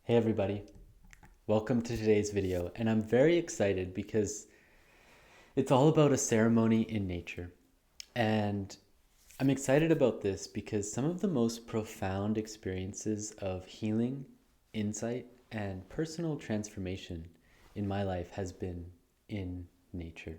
Hey everybody, welcome to today's video, and I'm very excited because it's all about a ceremony in nature. And I'm excited about this because some of the most profound experiences of healing, insight, and personal transformation in my life has been in nature.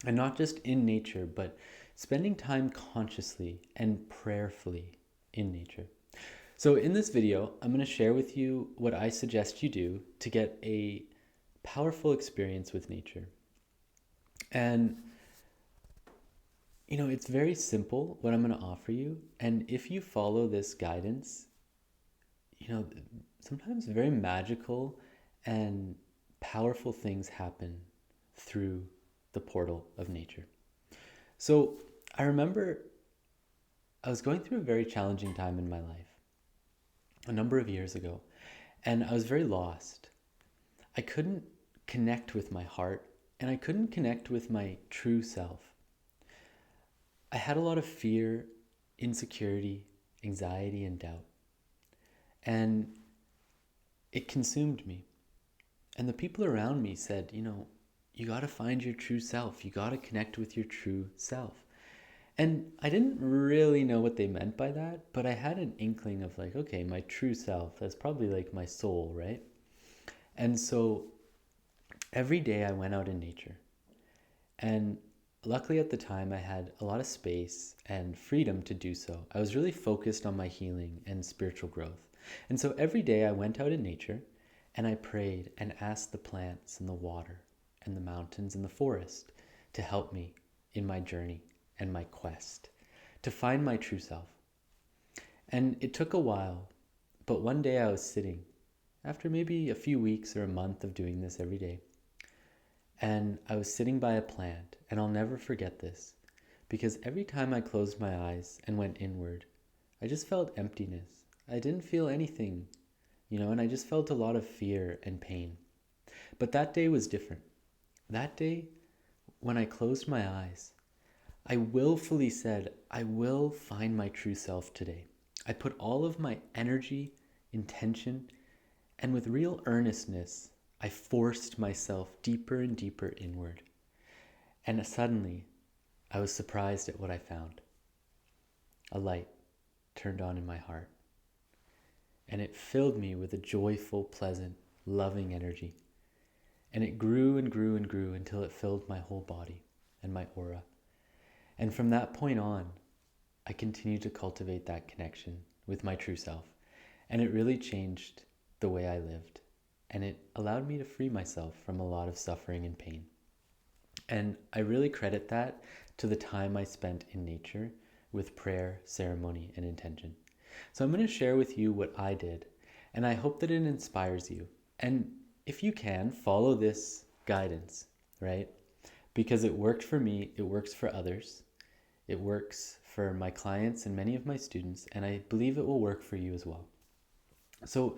And not just in nature, but spending time consciously and prayerfully in nature. So in this video, I'm going to share with you what I suggest you do to get a powerful experience with nature. And it's very simple what I'm going to offer you. And if you follow this guidance, you know, sometimes very magical and powerful things happen through the portal of nature. So I remember I was going through a very challenging time in my life a number of years ago, and I was very lost. I couldn't connect with my heart, and I couldn't connect with my true self. I had a lot of fear, insecurity, anxiety, and doubt. And it consumed me. And the people around me said, you got to find your true self. You got to connect with your true self. And I didn't really know what they meant by that, but I had an inkling of like, okay, my true self, that's probably like my soul, right? And so every day I went out in nature. And luckily at the time I had a lot of space and freedom to do so. I was really focused on my healing and spiritual growth. And so every day I went out in nature and I prayed and asked the plants and the water and the mountains and the forest to help me in my journey and my quest to find my true self. And it took a while, but one day I was sitting, after maybe a few weeks or a month of doing this every day, and I was sitting by a plant, and I'll never forget this, because every time I closed my eyes and went inward, I just felt emptiness. I didn't feel anything, and I just felt a lot of fear and pain. But that day was different. That day, when I closed my eyes, I willfully said, I will find my true self today. I put all of my energy, intention, and with real earnestness, I forced myself deeper and deeper inward. And suddenly, I was surprised at what I found. A light turned on in my heart. And it filled me with a joyful, pleasant, loving energy. And it grew and grew and grew until it filled my whole body and my aura. And from that point on, I continued to cultivate that connection with my true self. And it really changed the way I lived. And it allowed me to free myself from a lot of suffering and pain. And I really credit that to the time I spent in nature with prayer, ceremony, and intention. So I'm going to share with you what I did, and I hope that it inspires you. And if you can, follow this guidance, right? Because it worked for me, it works for others. It works for my clients and many of my students, and I believe it will work for you as well. So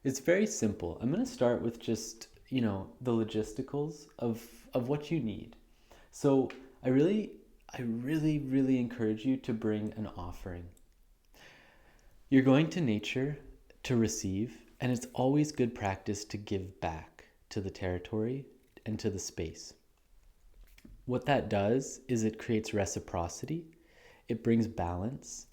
it's very simple. I'm going to start with just, the logisticals of what you need. So I really encourage you to bring an offering. You're going to nature to receive, and it's always good practice to give back to the territory and to the space. What that does is it creates reciprocity, it brings balance,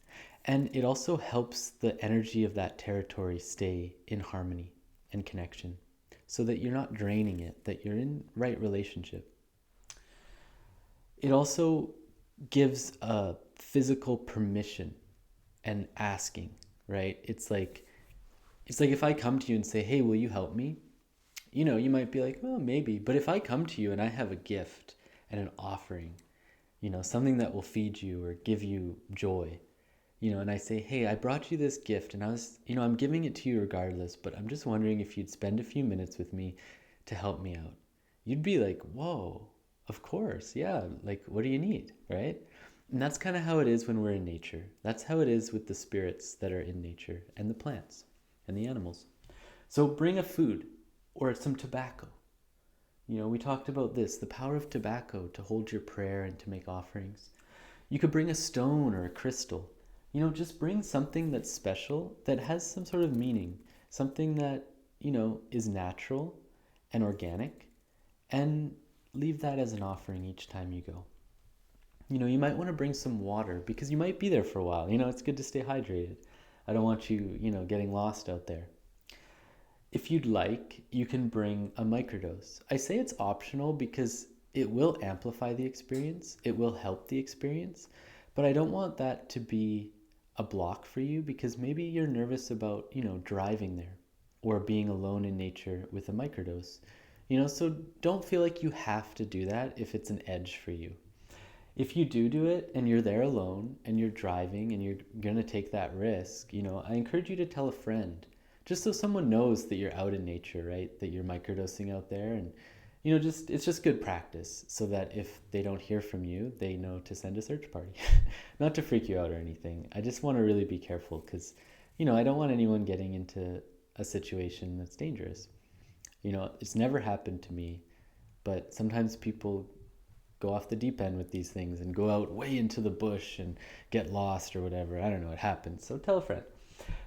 and it also helps the energy of that territory stay in harmony and connection so that you're not draining it, that you're in right relationship. It also gives a physical permission and asking, right? It's like if I come to you and say, hey, will you help me? You might be like, oh, maybe. But if I come to you and I have a gift and an offering, something that will feed you or give you joy, and I say, hey, I brought you this gift and I'm giving it to you regardless, but I'm just wondering if you'd spend a few minutes with me to help me out. You'd be like, whoa, of course. Yeah. Like, what do you need? Right? And that's kind of how it is when we're in nature. That's how it is with the spirits that are in nature and the plants and the animals. So bring a food or some tobacco. We talked about this, the power of tobacco to hold your prayer and to make offerings. You could bring a stone or a crystal. Just bring something that's special, that has some sort of meaning, something that, is natural and organic, and leave that as an offering each time you go. You might want to bring some water because you might be there for a while. It's good to stay hydrated. I don't want you, getting lost out there. If you'd like, you can bring a microdose. I say it's optional because it will amplify the experience, it will help the experience, but I don't want that to be a block for you because maybe you're nervous about, driving there or being alone in nature with a microdose. So don't feel like you have to do that if it's an edge for you. If you do it and you're there alone and you're driving and you're going to take that risk, I encourage you to tell a friend just so someone knows that you're out in nature, right? That you're microdosing out there, and it's just good practice so that if they don't hear from you, they know to send a search party. Not to freak you out or anything. I just want to really be careful because I don't want anyone getting into a situation that's dangerous. It's never happened to me, but sometimes people go off the deep end with these things and go out way into the bush and get lost or whatever. I don't know, it happens. So tell a friend.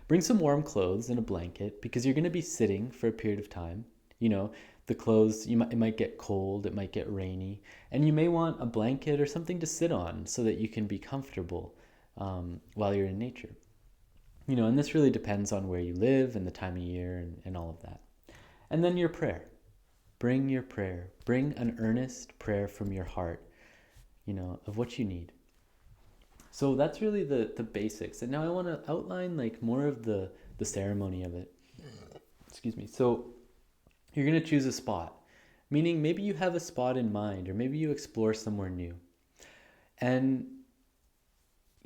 Bring some warm clothes and a blanket because you're going to be sitting for a period of time. The clothes, it might get cold, it might get rainy, and you may want a blanket or something to sit on so that you can be comfortable while you're in nature. And this really depends on where you live and the time of year and all of that. And then your prayer. Bring your prayer. Bring an earnest prayer from your heart, of what you need. So that's really the basics. And now I want to outline like more of the ceremony of it. Excuse me. So you're going to choose a spot, meaning maybe you have a spot in mind, or maybe you explore somewhere new. And,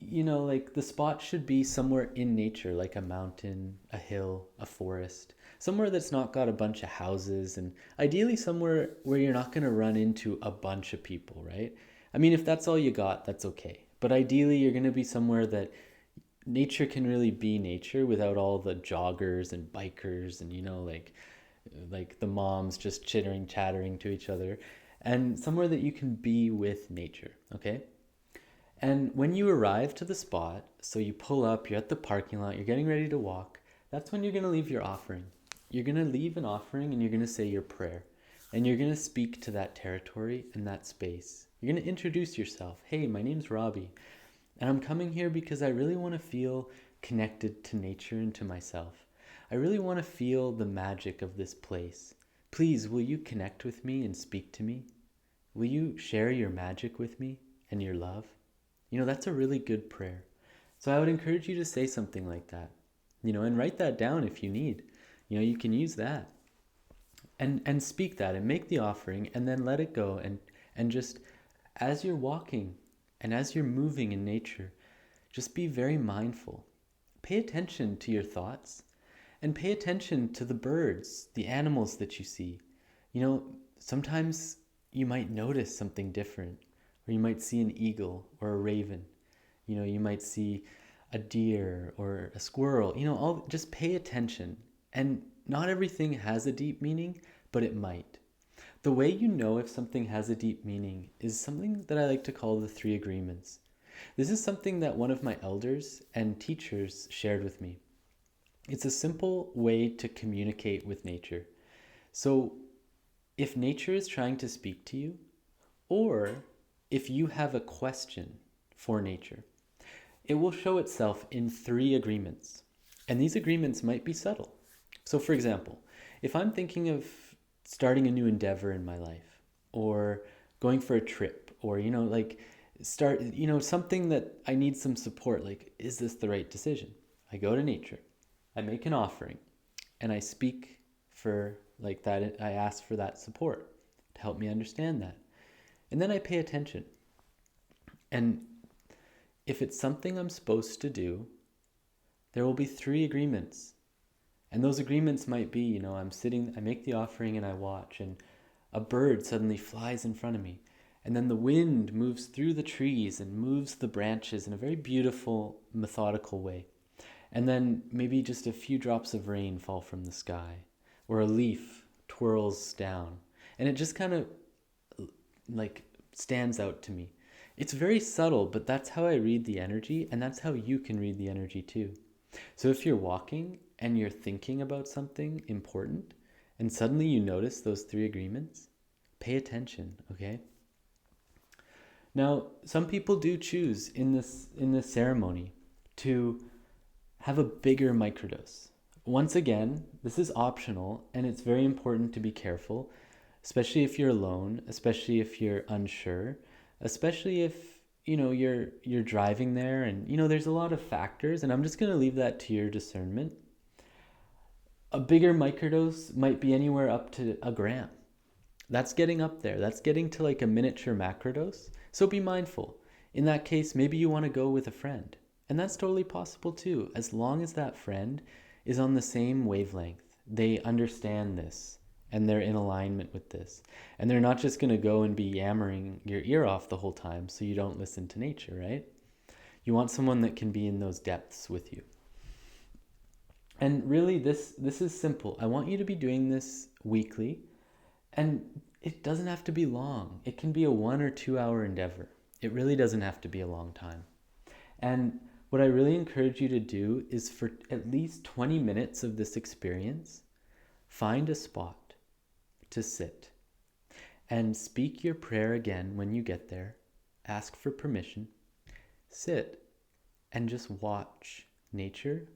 like the spot should be somewhere in nature, like a mountain, a hill, a forest, somewhere that's not got a bunch of houses, and ideally somewhere where you're not going to run into a bunch of people, right? I mean, if that's all you got, that's okay. But ideally, you're going to be somewhere that nature can really be nature without all the joggers and bikers and, like the moms just chattering to each other, and somewhere that you can be with nature, okay? And when you arrive to the spot, so you pull up, you're at the parking lot, you're getting ready to walk, that's when you're going to leave your offering. You're going to leave an offering and you're going to say your prayer. And you're going to speak to that territory and that space. You're going to introduce yourself. Hey, my name's Robbie, and I'm coming here because I really want to feel connected to nature and to myself. I really want to feel the magic of this place. Please, will you connect with me and speak to me? Will you share your magic with me and your love? That's a really good prayer. So I would encourage you to say something like that, and write that down if you need. You can use that. And speak that and make the offering and then let it go. And just as you're walking and as you're moving in nature, just be very mindful. Pay attention to your thoughts and pay attention to the birds, the animals that you see. Sometimes you might notice something different, or you might see an eagle or a raven. You might see a deer or a squirrel. Just pay attention. And not everything has a deep meaning, but it might. The way you know if something has a deep meaning is something that I like to call the 3 agreements. This is something that one of my elders and teachers shared with me. It's a simple way to communicate with nature. So if nature is trying to speak to you, or if you have a question for nature, it will show itself in 3 agreements. And these agreements might be subtle. So for example, if I'm thinking of starting a new endeavor in my life, or going for a trip, or, something that I need some support, like, is this the right decision? I go to nature, I make an offering, and I speak for like that. I ask for that support to help me understand that. And then I pay attention. And if it's something I'm supposed to do, there will be 3 agreements. And those agreements might be, I'm sitting, I make the offering and I watch, and a bird suddenly flies in front of me. And then the wind moves through the trees and moves the branches in a very beautiful, methodical way. And then maybe just a few drops of rain fall from the sky, or a leaf twirls down. And it just kind of like stands out to me. It's very subtle, but that's how I read the energy, and that's how you can read the energy too. So if you're walking and you're thinking about something important, and suddenly you notice those three agreements, pay attention, okay? Now, some people do choose in this ceremony to have a bigger microdose. Once again, this is optional, and it's very important to be careful, especially if you're alone, especially if you're unsure, especially if you're driving there, and there's a lot of factors, and I'm just going to leave that to your discernment. A bigger microdose might be anywhere up to a gram. That's getting up there. That's getting to like a miniature macrodose. So be mindful. In that case, maybe you want to go with a friend. And that's totally possible too, as long as that friend is on the same wavelength. They understand this and they're in alignment with this. And they're not just going to go and be yammering your ear off the whole time so you don't listen to nature, right? You want someone that can be in those depths with you. And really, this is simple. I want you to be doing this weekly. And it doesn't have to be long. It can be a 1 or 2 hour endeavor. It really doesn't have to be a long time. And what I really encourage you to do is for at least 20 minutes of this experience, find a spot to sit and speak your prayer again when you get there. Ask for permission. Sit and just watch nature,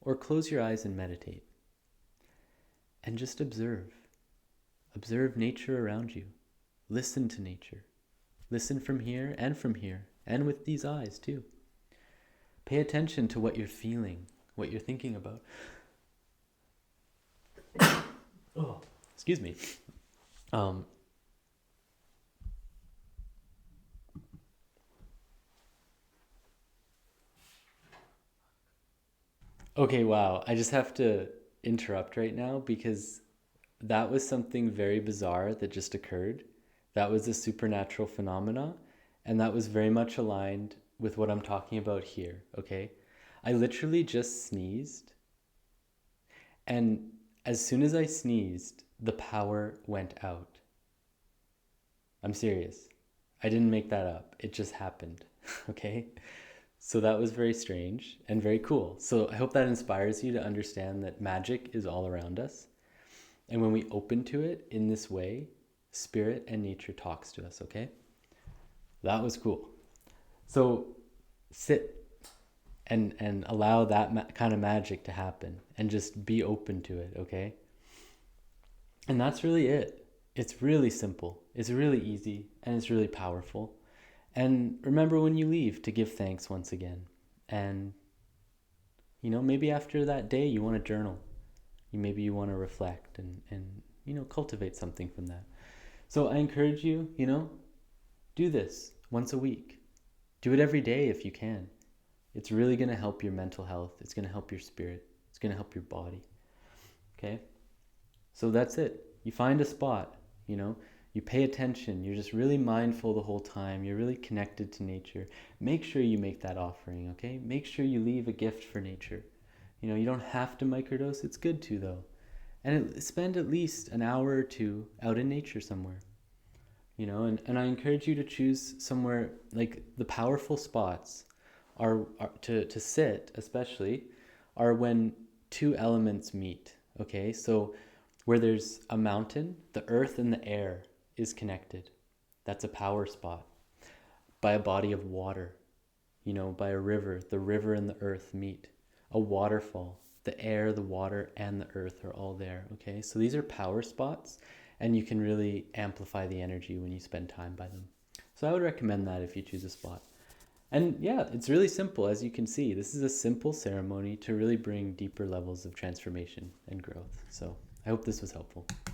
or close your eyes and meditate. And just observe. Observe nature around you. Listen to nature. Listen from here, and with these eyes too. Pay attention to what you're feeling, what you're thinking about. Oh, excuse me. Okay, wow. I just have to interrupt right now because that was something very bizarre that just occurred. That was a supernatural phenomena, and that was very much aligned with what I'm talking about here, okay? I literally just sneezed, and as soon as I sneezed, the power went out. I'm serious. I didn't make that up. It just happened, okay? So that was very strange and very cool. So I hope that inspires you to understand that magic is all around us. And when we open to it in this way, spirit and nature talks to us, okay? That was cool. So sit and allow that kind of magic to happen and just be open to it, okay? And that's really it. It's really simple. It's really easy, and it's really powerful. And remember when you leave to give thanks once again. And, maybe after that day you want to journal. Maybe you want to reflect and cultivate something from that. So I encourage you, do this once a week. Do it every day if you can. It's really going to help your mental health. It's going to help your spirit. It's going to help your body. Okay? So that's it. You find a spot, you pay attention. You're just really mindful the whole time. You're really connected to nature. Make sure you make that offering, okay? Make sure you leave a gift for nature. You don't have to microdose. It's good to, though. And spend at least an hour or two out in nature somewhere. And I encourage you to choose somewhere, like the powerful spots are to sit, especially, are when two elements meet, okay? So where there's a mountain, the earth and the air is connected. That's a power spot. By a body of water, by a river, the river and the earth meet. A waterfall, the air, the water, and the earth are all there, okay? So these are power spots, and you can really amplify the energy when you spend time by them. So I would recommend that if you choose a spot. And yeah, it's really simple, as you can see. This is a simple ceremony to really bring deeper levels of transformation and growth. So I hope this was helpful.